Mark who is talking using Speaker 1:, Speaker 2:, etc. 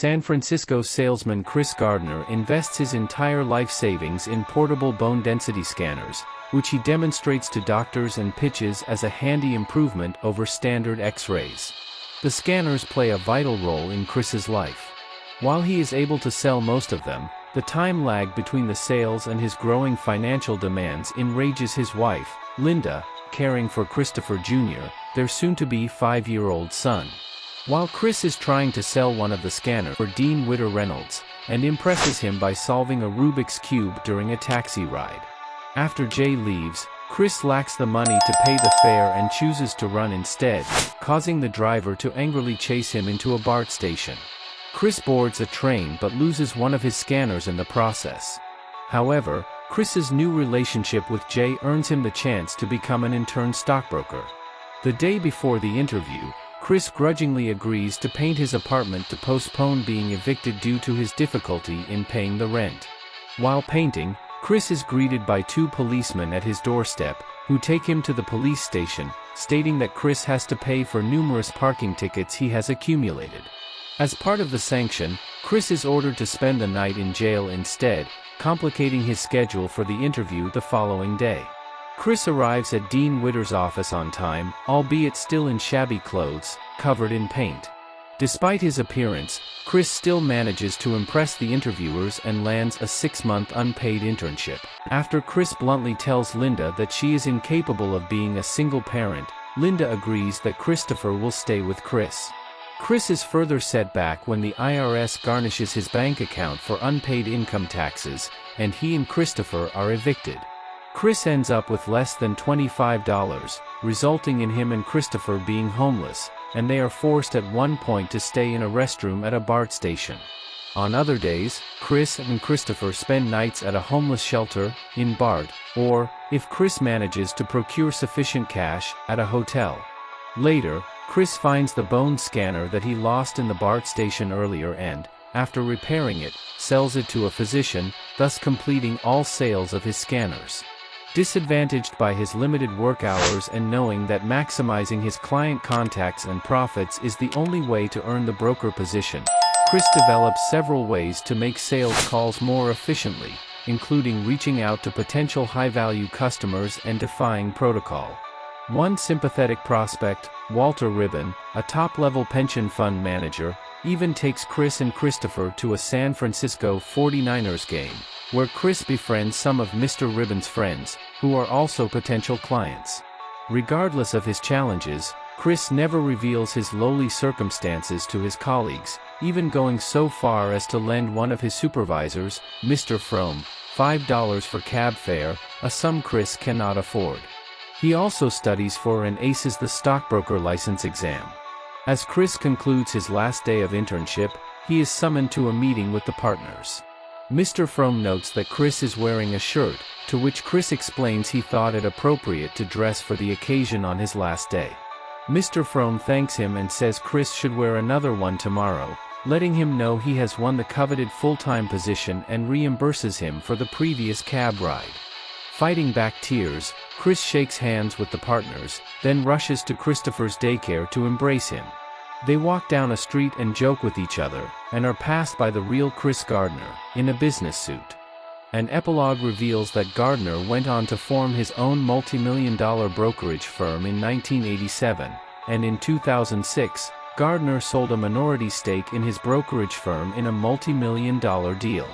Speaker 1: San Francisco salesman Chris Gardner invests his entire life savings in portable bone density scanners, which he demonstrates to doctors and pitches as a handy improvement over standard X-rays. The scanners play a vital role in Chris's life. While he is able to sell most of them, the time lag between the sales and his growing financial demands enrages his wife, Linda, caring for Christopher Jr., their soon-to-be 5-year-old son. While Chris is trying to sell one of the scanners for Dean Witter Reynolds, and impresses him by solving a Rubik's Cube during a taxi ride. After Jay leaves, Chris lacks the money to pay the fare and chooses to run instead, causing the driver to angrily chase him into a BART station. Chris boards a train but loses one of his scanners in the process. However, Chris's new relationship with Jay earns him the chance to become an intern stockbroker. The day before the interview, Chris grudgingly agrees to paint his apartment to postpone being evicted due to his difficulty in paying the rent. While painting, Chris is greeted by 2 policemen at his doorstep, who take him to the police station, stating that Chris has to pay for numerous parking tickets he has accumulated. As part of the sanction, Chris is ordered to spend the night in jail instead, complicating his schedule for the interview the following day. Chris arrives at Dean Witter's office on time, albeit still in shabby clothes, covered in paint. Despite his appearance, Chris still manages to impress the interviewers and lands a 6-month unpaid internship. After Chris bluntly tells Linda that she is incapable of being a single parent, Linda agrees that Christopher will stay with Chris. Chris is further set back when the IRS garnishes his bank account for unpaid income taxes, and he and Christopher are evicted. Chris ends up with less than $25, resulting in him and Christopher being homeless, and they are forced at one point to stay in a restroom at a BART station. On other days, Chris and Christopher spend nights at a homeless shelter, in BART, or, if Chris manages to procure sufficient cash, at a hotel. Later, Chris finds the bone scanner that he lost in the BART station earlier and, after repairing it, sells it to a physician, thus completing all sales of his scanners. Disadvantaged by his limited work hours and knowing that maximizing his client contacts and profits is the only way to earn the broker position, Chris develops several ways to make sales calls more efficiently, including reaching out to potential high-value customers and defying protocol. One sympathetic prospect, Walter Ribbon, a top-level pension fund manager, even takes Chris and Christopher to a San Francisco 49ers game, where Chris befriends some of Mr. Ribbon's friends, who are also potential clients. Regardless of his challenges, Chris never reveals his lowly circumstances to his colleagues, even going so far as to lend one of his supervisors, Mr. Fromm, $5 for cab fare, a sum Chris cannot afford. He also studies for and aces the stockbroker license exam. As Chris concludes his last day of internship, he is summoned to a meeting with the partners. Mr. Fromm notes that Chris is wearing a shirt, to which Chris explains he thought it appropriate to dress for the occasion on his last day. Mr. Fromm thanks him and says Chris should wear another one tomorrow, letting him know he has won the coveted full-time position and reimburses him for the previous cab ride. Fighting back tears, Chris shakes hands with the partners, then rushes to Christopher's daycare to embrace him. They walk down a street and joke with each other, and are passed by the real Chris Gardner, in a business suit. An epilogue reveals that Gardner went on to form his own multi-million-dollar brokerage firm in 1987, and in 2006, Gardner sold a minority stake in his brokerage firm in a multi-million-dollar deal.